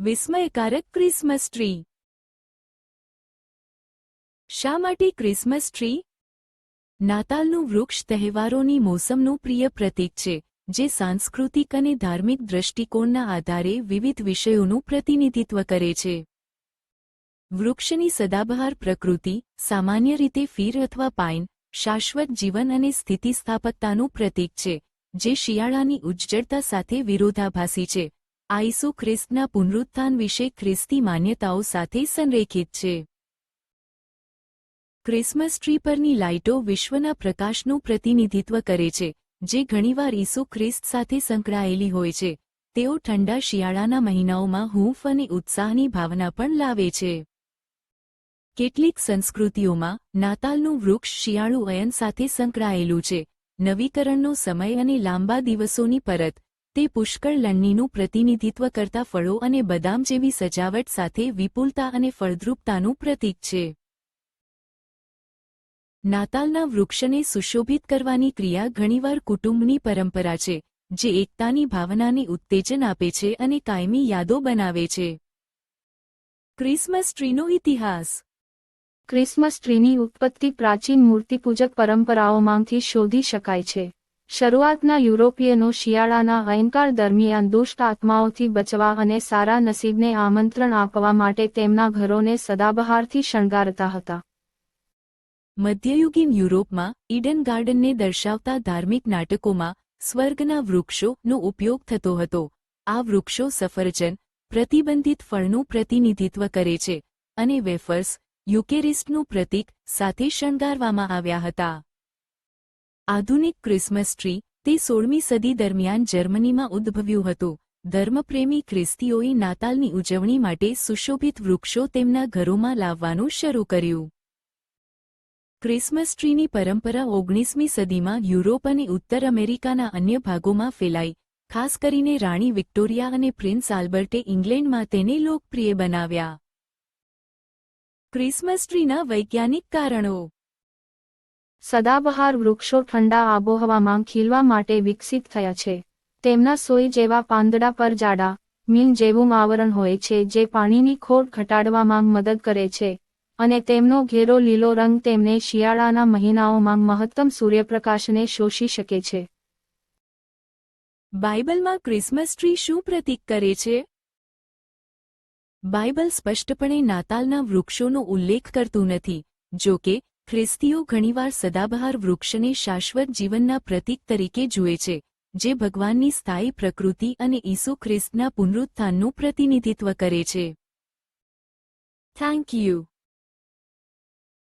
વિસ્મયકારક Christmas tree. શા માટે Christmas tree? નાતાલનું વૃક્ષ તહેવારોની મોસમનું પ્રિય પ્રતીક છે, જે સાંસ્કૃતિક અને ધાર્મિક દૃષ્ટિકોણના આધારે વિવિધ વિષયોનું પ્રતિનિધિત્વ કરે છે. વૃક્ષની સદાબહાર પ્રકૃતિ, સામાન્ય રીતે ફીર અથવા પાઇન, શાશ્વત જીવન અને સ્થિતિસ્થાપકતાનું પ્રતીક છે, જે શિયાળાની ઉજ્જળતા સાથે વિરોધાભાસી છે. આ ઈસુ ખ્રિસ્તના પુનરુત્થાન વિશે ખ્રિસ્તી માન્યતાઓ સાથે સંરેખિત છે. ક્રિસમસ ટ્રી પરની લાઇટો વિશ્વના પ્રકાશનું પ્રતિનિધિત્વ કરે છે, જે ઘણીવાર ઈસુ ખ્રિસ્ત સાથે સંકળાયેલી હોય છે. તેઓ ઠંડા શિયાળાના મહિનાઓમાં હૂંફ અને ઉત્સાહની ભાવના પણ લાવે છે. કેટલીક સંસ્કૃતિઓમાં નાતાલનું વૃક્ષ શિયાળુ અયન સાથે સંકળાયેલું છે. નવીકરણનો સમય અને લાંબા દિવસોની પરત. તે પુષ્કળ લણણીનું પ્રતિનિધિત્વ કરતા ફળો અને બદામ જેવી સજાવટ સાથે વિપુલતા અને ફળદ્રુપતાનું પ્રતીક છે. નાતાલના વૃક્ષને સુશોભિત કરવાની ક્રિયા ઘણીવાર કુટુંબની પરંપરા છે, જે એકતાની ભાવનાને ઉત્તેજન આપે છે અને કાયમી યાદો બનાવે છે. ક્રિસમસ ટ્રીનો ઇતિહાસ. ક્રિસમસ ટ્રીની ઉત્પત્તિ પ્રાચીન મૂર્તિપૂજક પરંપરાઓમાંથી શોધી શકાય છે. શરૂઆતના યુરોપિયનો શિયાળાના અયનકાળ દરમિયાન દુષ્ટ આત્માઓથી બચવા અને સારા નસીબને આમંત્રણ આપવા માટે તેમના ઘરોને સદાબહારથી શણગારતા હતા. મધ્યયુગીન યુરોપમાં ઈડન ગાર્ડનને દર્શાવતા ધાર્મિક નાટકોમાં સ્વર્ગના વૃક્ષોનો ઉપયોગ થતો હતો. આ વૃક્ષો સફરજન, પ્રતિબંધિત ફળનું પ્રતિનિધિત્વ કરે છે, અને વેફર્સ, યુકેરિસ્ટનું પ્રતીક, સાથે શણગારવામાં આવ્યા હતા. આધુનિક ક્રિસમસ ટ્રી, તે 16મી સદી દરમિયાન જર્મનીમાં ઉદ્ભવ્યું હતું. ધર્મપ્રેમી ખ્રિસ્તીઓએ નાતાલની ઉજવણી માટે સુશોભિત વૃક્ષો તેમના ઘરોમાં લાવવાનું શરૂ કર્યું. ક્રિસમસ ટ્રીની પરંપરા 19મી સદીમાં યુરોપ અને ઉત્તર અમેરિકાના અન્ય ભાગોમાં ફેલાઈ, ખાસ કરીને રાણી વિક્ટોરિયા અને પ્રિન્સ આલ્બર્ટે ઇંગ્લેન્ડમાં તેને લોકપ્રિય બનાવ્યા. ક્રિસમસ ટ્રીના વૈજ્ઞાનિક કારણો. સદાબહાર વૃક્ષો ઠંડા આબોહવામાં ખીલવા માટે વિકસિત થયા છે. તેમના સોય જેવા પાંદડા પર જાડા, મીણ જેવું આવરણ હોય છે જે પાણીની ખોટ ઘટાડવામાં મદદ કરે છે, અને તેમનો ઘેરો લીલો રંગ તેમને શિયાળાના મહિનાઓમાં મહત્તમ સૂર્યપ્રકાશને શોષી શકે છે. બાઇબલમાં ક્રિસમસ ટ્રી શું પ્રતીક કરે છે? બાઇબલ સ્પષ્ટપણે નાતાલના વૃક્ષોનો ઉલ્લેખ કરતું નથી. જો કે, ખ્રિસ્તીઓ ઘણીવાર સદાબહાર વૃક્ષને શાશ્વત જીવનના પ્રતીક તરીકે જુએ છે, જે ભગવાનની સ્થાયી પ્રકૃતિ અને ઈસુ ખ્રિસ્તના પુનરુત્થાનનું પ્રતિનિધિત્વ કરે છે. Thank you.